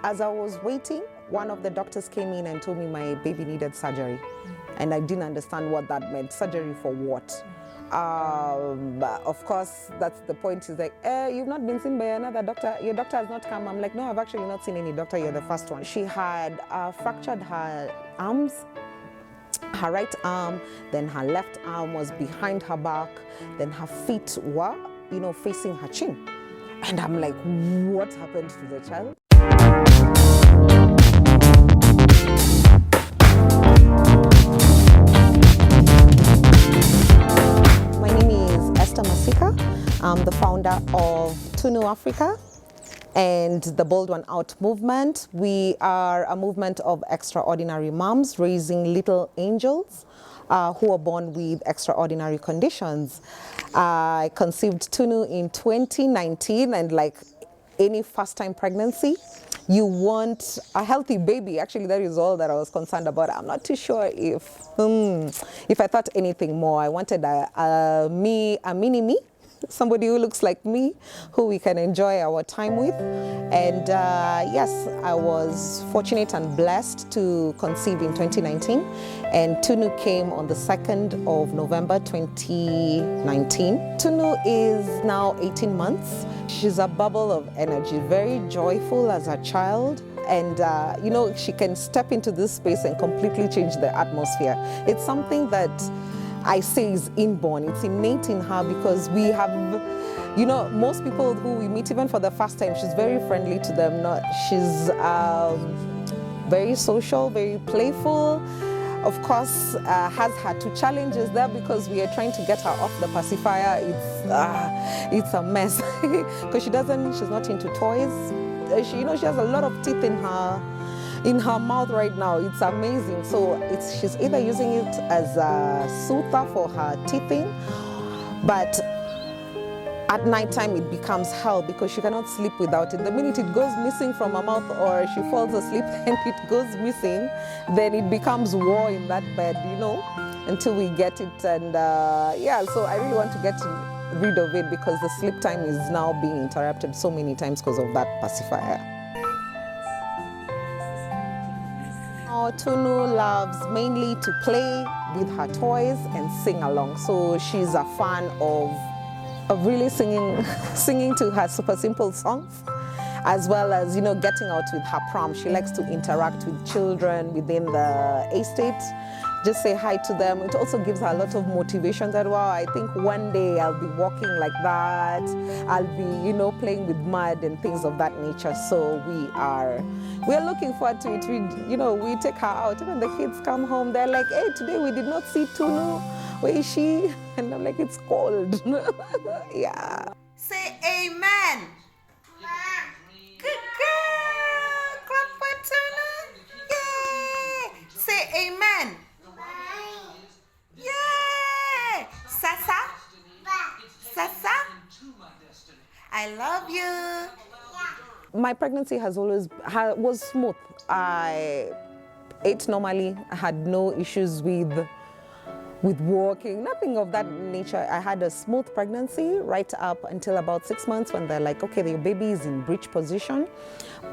as I was waiting, one of the doctors came in and told me my baby needed surgery. And I didn't understand what that meant. Surgery for what? But of course, that's the point. He's like, you've not been seen by another doctor? Your doctor has not come? I'm like, no, I've actually not seen any doctor. You're the first one. She had fractured her arms, her right arm, then her left arm was behind her back, then her feet were, facing her chin. And I'm like, what happened to the child? My name is Esther Masika. I'm the founder of Tunu Africa and the Bold One Out movement. We are a movement of extraordinary moms raising little angels who are born with extraordinary conditions. I conceived Tunu in 2019, and like any first-time pregnancy, you want a healthy baby. Actually, that is all that I was concerned about. I'm not too sure if I thought anything more. I wanted a mini-me, somebody who looks like me, who we can enjoy our time with. And yes, I was fortunate and blessed to conceive in 2019. And Tunu came on the 2nd of November 2019. Tunu is now 18 months. She's a bubble of energy, very joyful as a child. And she can step into this space and completely change the atmosphere. It's something that I say is inborn. It's innate in her because we have, most people who we meet, even for the first time, she's very friendly to them. She's very social, very playful. Of course, has her two challenges there because we are trying to get her off the pacifier. It's a mess because she's not into toys. She has a lot of teeth in her mouth right now. It's amazing. So she's either using it as a soother for her teething, but at nighttime it becomes hell because she cannot sleep without it. The minute it goes missing from her mouth or she falls asleep and it goes missing, then it becomes war in that bed, until we get it. And so I really want to get rid of it because the sleep time is now being interrupted so many times because of that pacifier. Tunu loves mainly to play with her toys and sing along. So she's a fan of really singing to her super simple songs, as well as, getting out with her prom. She likes to interact with children within the estate, just say hi to them. It also gives her a lot of motivation that, wow, I think one day I'll be walking like that. I'll be, playing with mud and things of that nature. So we are looking forward to it. We take her out. Even the kids come home, they're like, hey, today we did not see Tunu. Where is she? And I'm like, it's cold. Yeah. Say amen. Good girl. Clap for Tunu. Yay. Say amen. Yay. Sasa. Sasa. I love you. My pregnancy was smooth. I ate normally. I had no issues with walking, nothing of that nature. I had a smooth pregnancy right up until about 6 months when they're like, okay, your baby is in breech position,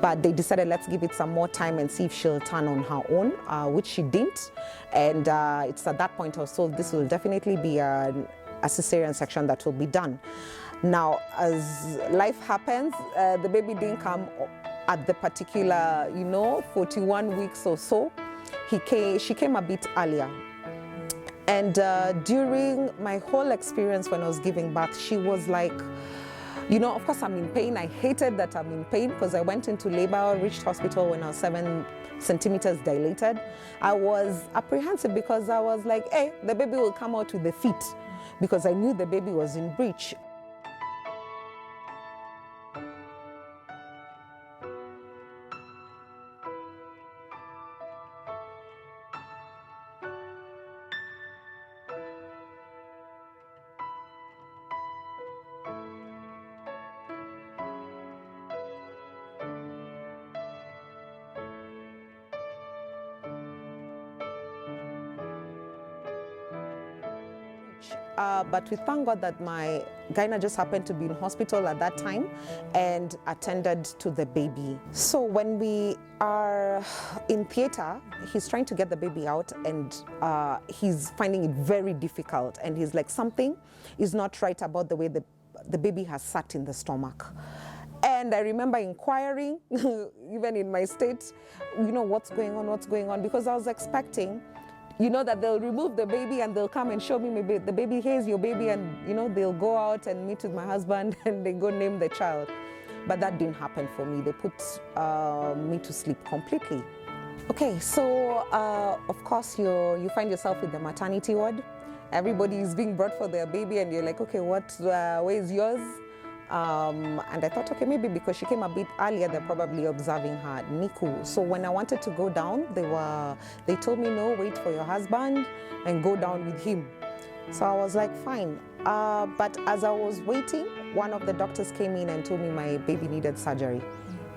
but they decided let's give it some more time and see if she'll turn on her own, which she didn't. And it's at that point I was told this will definitely be a cesarean section that will be done. Now, as life happens, the baby didn't come at the particular, 41 weeks or so. She came a bit earlier. And during my whole experience when I was giving birth, she was like, of course I'm in pain. I hated that I'm in pain because I went into labor, reached hospital when I was 7 centimeters dilated. I was apprehensive because I was like, hey, the baby will come out with the feet because I knew the baby was in breech. much, but we thank God that my gyna just happened to be in hospital at that time and attended to the baby. So when we are in theater, he's trying to get the baby out, and he's finding it very difficult, and he's like, something is not right about the way the baby has sat in the stomach. And I remember inquiring, even in my state, what's going on, because I was expecting, that they'll remove the baby and they'll come and show me maybe the baby, here's your baby, and, they'll go out and meet with my husband and they go name the child. But that didn't happen for me. They put me to sleep completely. Okay, so of course you find yourself in the maternity ward. Everybody is being brought for their baby and you're like, okay, where is yours? And I thought, okay, maybe because she came a bit earlier, they're probably observing her NICU. So when I wanted to go down, they told me, no, wait for your husband and go down with him. So I was like, fine. But as I was waiting, one of the doctors came in and told me my baby needed surgery.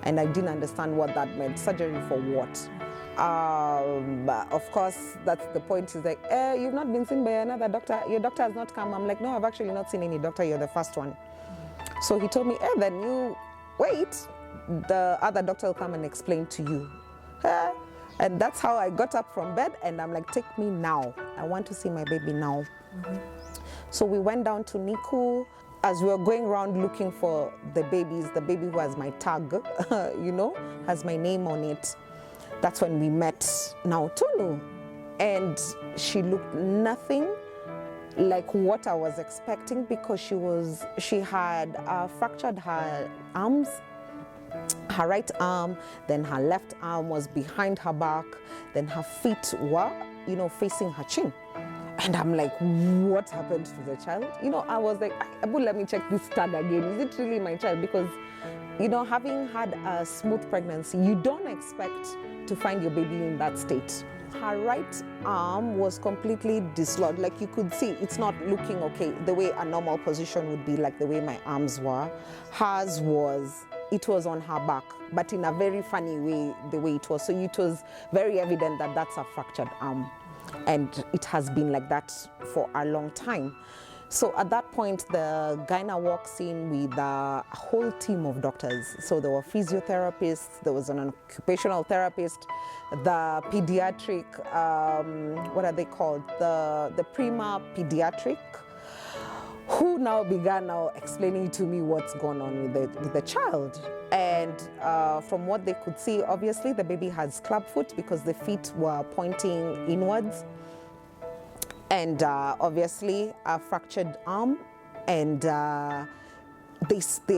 And I didn't understand what that meant. Surgery for what? But of course, that's the point. He's like, you've not been seen by another doctor. Your doctor has not come. I'm like, no, I've actually not seen any doctor. You're the first one. So he told me, then you wait. The other doctor will come and explain to you. And that's how I got up from bed, and I'm like, take me now. I want to see my baby now. Mm-hmm. So we went down to NICU. As we were going around looking for the baby who has my tag, has my name on it. That's when we met now Tunu. And she looked nothing like what I was expecting, because she had fractured her arms, her right arm, then her left arm was behind her back, then her feet were, facing her chin. And I'm like, what happened to the child? I was like, Abu, let me check this tag again. Is it really my child? Because, having had a smooth pregnancy, you don't expect to find your baby in that state. Her right arm was completely dislodged. Like you could see, it's not looking okay the way a normal position would be, like the way my arms were. Hers was, it was on her back, but in a very funny way, the way it was. So it was very evident that that's a fractured arm. And it has been like that for a long time. So at that point, the gyna walks in with a whole team of doctors. So there were physiotherapists, there was an occupational therapist, the pediatric, what are they called? The prima pediatric, who now began explaining to me what's going on with the child. And from what they could see, obviously the baby has clubfoot because the feet were pointing inwards. And obviously a fractured arm, and they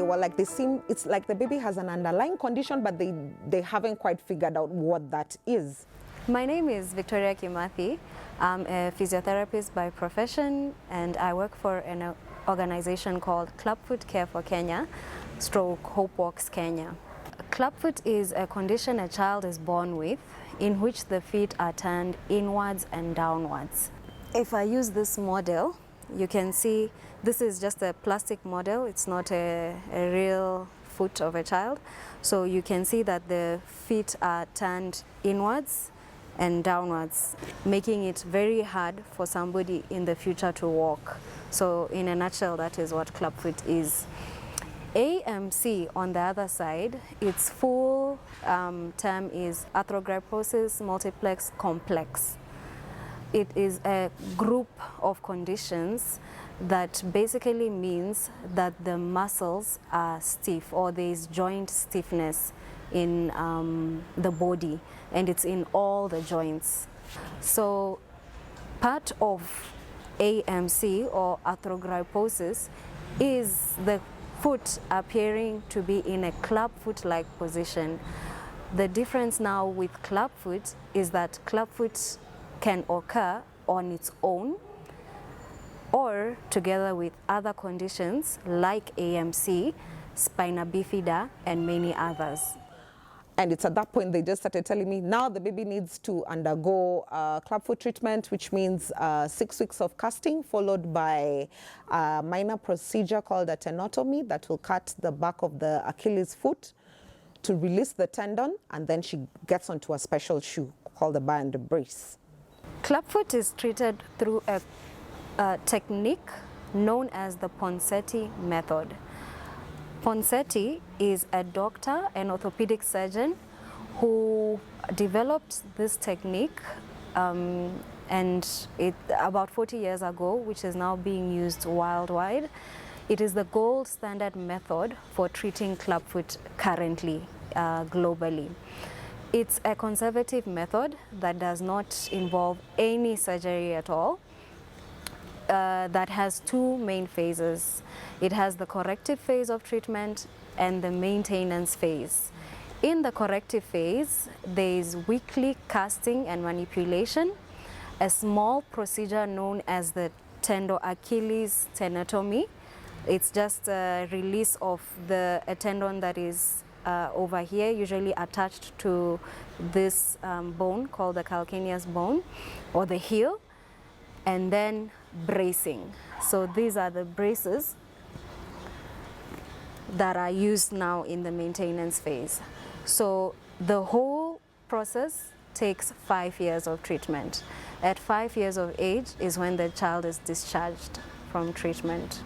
were like, it's like the baby has an underlying condition, but they haven't quite figured out what that is. My name is Victoria Kimathi. I'm a physiotherapist by profession, and I work for an organization called Clubfoot Care for Kenya, / Hope Walks Kenya. Clubfoot is a condition a child is born with, in which the feet are turned inwards and downwards. If I use this model, you can see this is just a plastic model. It's not a real foot of a child. So you can see that the feet are turned inwards and downwards, making it very hard for somebody in the future to walk. So in a nutshell, that is what clubfoot is. AMC, on the other side, its full term is Arthrogryposis multiplex complex. It is a group of conditions that basically means that the muscles are stiff, or there is joint stiffness in the body, and it's in all the joints. So part of AMC, or Arthrogryposis, is the foot appearing to be in a clubfoot-like position. The difference now with clubfoot is that clubfoot can occur on its own or together with other conditions like AMC, spina bifida, and many others. And it's at that point they just started telling me, now the baby needs to undergo clubfoot treatment, which means 6 weeks of casting, followed by a minor procedure called a tenotomy that will cut the back of the Achilles foot to release the tendon, and then she gets onto a special shoe called the bind brace. Clubfoot is treated through a technique known as the Ponseti method. Ponseti is a doctor, an orthopedic surgeon, who developed this technique and about 40 years ago, which is now being used worldwide. It is the gold standard method for treating clubfoot currently globally. It's a conservative method that does not involve any surgery at all, that has two main phases. It has the corrective phase of treatment and the maintenance phase. In the corrective phase, there is weekly casting and manipulation, a small procedure known as the tendo-Achilles tenotomy. It's just a release of a tendon that is over here, usually attached to this bone called the calcaneus bone or the heel, and then bracing. So these are the braces that are used now in the maintenance phase. So the whole process takes 5 years of treatment. At 5 years of age is when the child is discharged from treatment.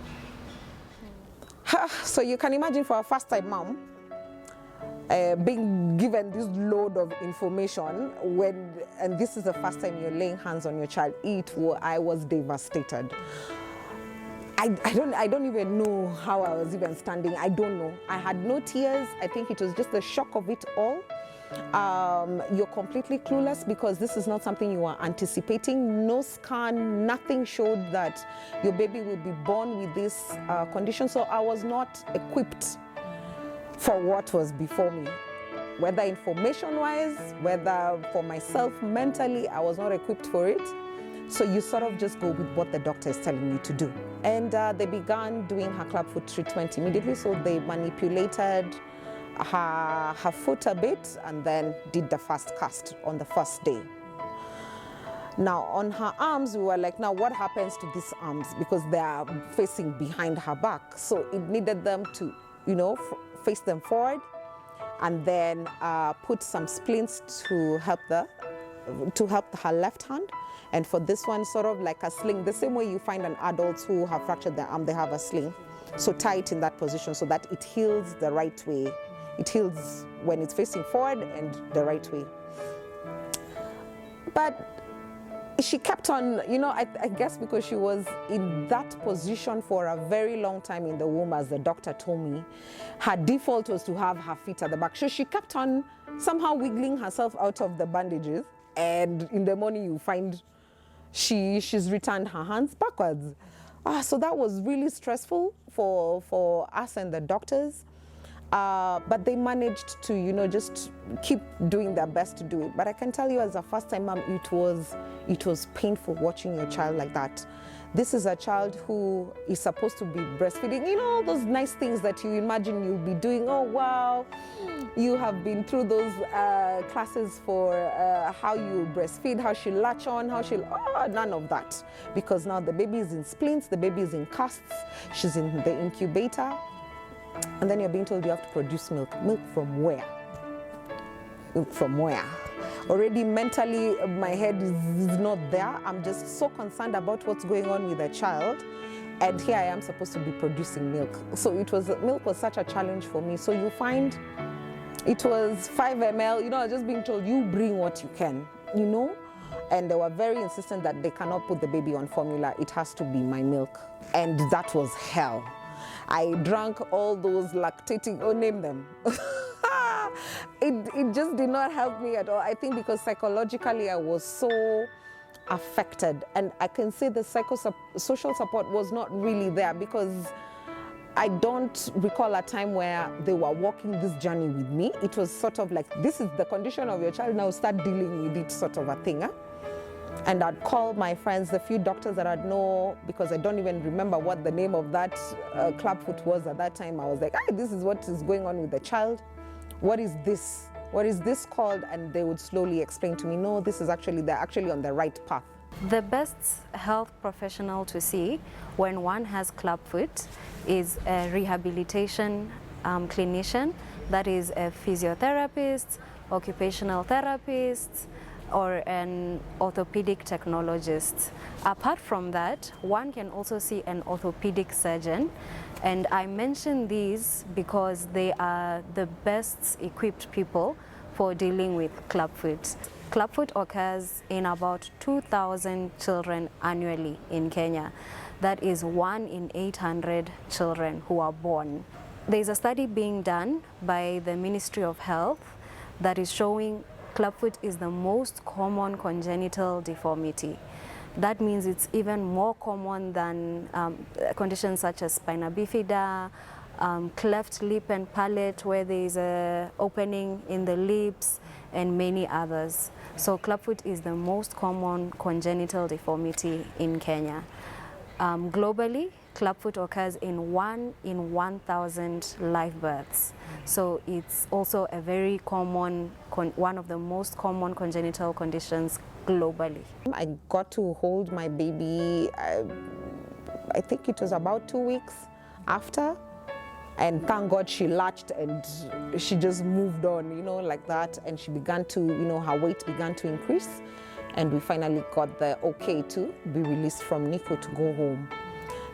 So you can imagine for a first-time mom being given this load of information and this is the first time you're laying hands on your child. I was devastated. I don't even know how I was even standing. I don't know. I had no tears. I think it was just the shock of it all. You're completely clueless because this is not something you are anticipating. No scan, nothing showed that your baby will be born with this condition. So I was not equipped for what was before me. Whether information-wise, whether for myself mentally, I was not equipped for it. So you sort of just go with what the doctor is telling you to do. And they began doing her clubfoot treatment immediately. So they manipulated her foot a bit and then did the first cast on the first day. Now on her arms, we were like, now what happens to these arms? Because they are facing behind her back. So it needed them to, face them forward and then put some splints to help her left hand. And for this one, sort of like a sling, the same way you find an adult who have fractured their arm, they have a sling. So tie it in that position so that it heals the right way. It heals when it's facing forward and the right way. But she kept on, I guess because she was in that position for a very long time in the womb, as the doctor told me, her default was to have her feet at the back. So she kept on somehow wiggling herself out of the bandages. And in the morning you find she's returned her hands backwards. So that was really stressful for us and the doctors. But they managed to, just keep doing their best to do it. But I can tell you as a first-time mom, it was painful watching your child like that. This is a child who is supposed to be breastfeeding, all those nice things that you imagine you'll be doing. Oh, wow, you have been through those classes for how you breastfeed, how she'll latch on, none of that. Because now the baby is in splints, the baby is in casts, she's in the incubator. And then you're being told you have to produce milk. Milk from where? Milk from where? Already mentally, my head is not there. I'm just so concerned about what's going on with the child. And here I am supposed to be producing milk. So milk was such a challenge for me. So you find it was 5 ml, I was just being told, you bring what you can, And they were very insistent that they cannot put the baby on formula. It has to be my milk. And that was hell. I drank all those lactating, name them. It just did not help me at all. I think because psychologically I was so affected. And I can say the social support was not really there because I don't recall a time where they were walking this journey with me. It was sort of like, this is the condition of your child, now start dealing with it sort of a thing. And I'd call my friends, the few doctors that I'd know, because I don't even remember what the name of that clubfoot was at that time. I was like, this is what is going on with the child. What is this? What is this called? And they would slowly explain to me, no, they're actually on the right path. The best health professional to see when one has clubfoot is a rehabilitation clinician, that is a physiotherapist, occupational therapist, or an orthopedic technologist. Apart from that, one can also see an orthopedic surgeon, and I mention these because they are the best equipped people for dealing with clubfoot. Clubfoot occurs in about 2,000 children annually in Kenya. That is 1 in 800 children who are born. There's a study being done by the Ministry of Health that is showing clubfoot is the most common congenital deformity. That means it's even more common than conditions such as spina bifida, cleft lip and palate where there is an opening in the lips, and many others. So clubfoot is the most common congenital deformity in Kenya. Globally, clubfoot occurs in 1 in 1,000 live births. So it's also a very common, one of the most common congenital conditions globally. I got to hold my baby, I think it was about 2 weeks after. And thank God she latched and she just moved on, you know, like that. And she began to, you know, her weight began to increase. And we finally got the okay to be released from NICU to go home.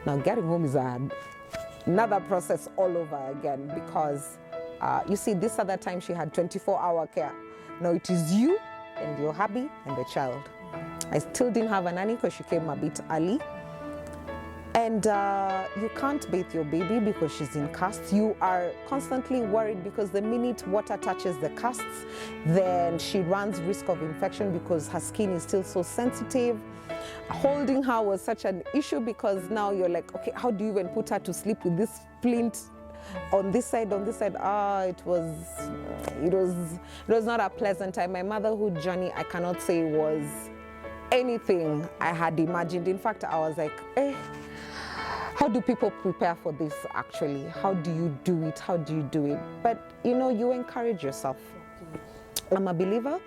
Now getting home is another process all over again because you see, this other time she had 24-hour care. Now it is you and your hubby and the child. I still didn't have a nanny because she came a bit early. And you can't bathe your baby because she's in casts. You are constantly worried because the minute water touches the casts, then she runs risk of infection because her skin is still so sensitive. Holding her was such an issue because now you're like, okay, how do you even put her to sleep with this splint on this side, on this side? It was not a pleasant time. My motherhood journey, I cannot say was anything I had imagined. In fact, I was like, how do people prepare for this actually? How do you do it? How do you do it? But you know, you encourage yourself. I'm a believer.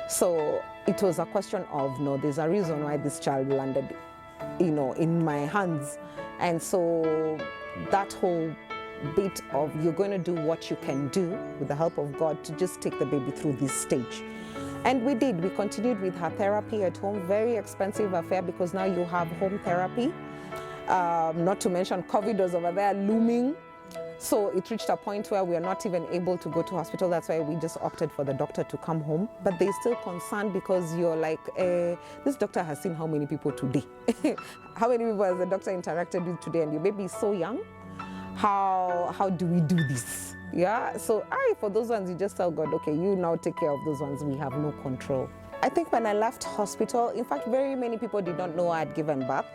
So it was a question of, no, there's a reason why this child landed, you know, in my hands. And so that whole bit of you're going to do what you can do with the help of God to just take the baby through this stage. And we did. We continued with her therapy at home. Very expensive affair because now you have home therapy. Not to mention COVID was over there looming. So it reached a point where we are not even able to go to hospital. That's why we just opted for the doctor to come home. But they're still concerned because you're like, this doctor has seen how many people today? How many people has the doctor interacted with today? And your baby is so young. How do we do this? Yeah, so for those ones, you just tell God, okay, you now take care of those ones. We have no control. I think when I left hospital, in fact, very many people did not know I had given birth.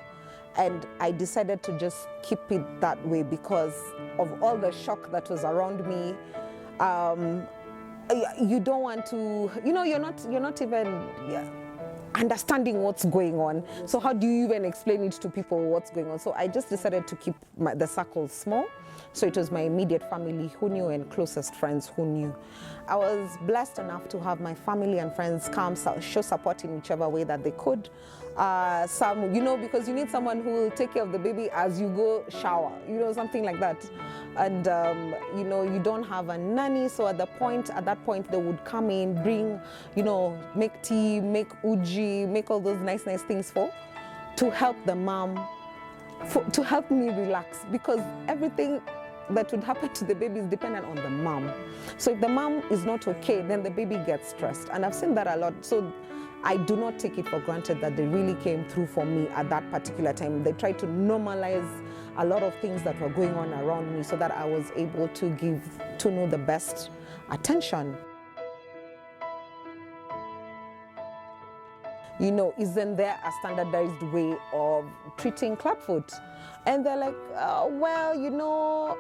And I decided to just keep it that way because of all the shock that was around me. You don't want to, you know, you're not even understanding what's going on. So how do you even explain it to people what's going on? So I just decided to keep the circle small. So it was my immediate family who knew and closest friends who knew. I was blessed enough to have my family and friends come show support in whichever way that they could. Some, you know, because you need someone who will take care of the baby as you go shower, you know, something like that. And, you know, you don't have a nanny. So at that point, they would come in, bring, you know, make tea, make uji, make all those nice things to help the mom, to help me relax because everything that would happen to the baby is dependent on the mom. So if the mom is not okay, then the baby gets stressed. And I've seen that a lot. So I do not take it for granted that they really came through for me at that particular time. They tried to normalize a lot of things that were going on around me so that I was able to give Tunu the best attention. You know, isn't there a standardized way of treating clubfoot? And they're like, well, you know,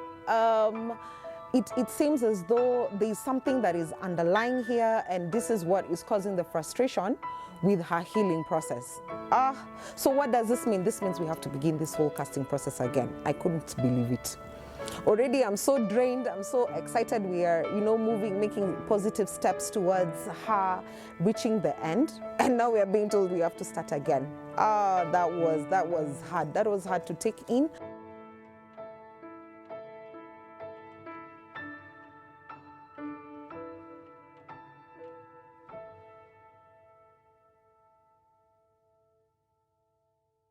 it seems as though there's something that is underlying here and this is what is causing the frustration with her healing process. So what does this mean? This means we have to begin this whole casting process again. I couldn't believe it. Already I'm so drained, I'm so excited. We are, you know, making positive steps towards her reaching the end. And now we are being told we have to start again. That was hard. That was hard to take in.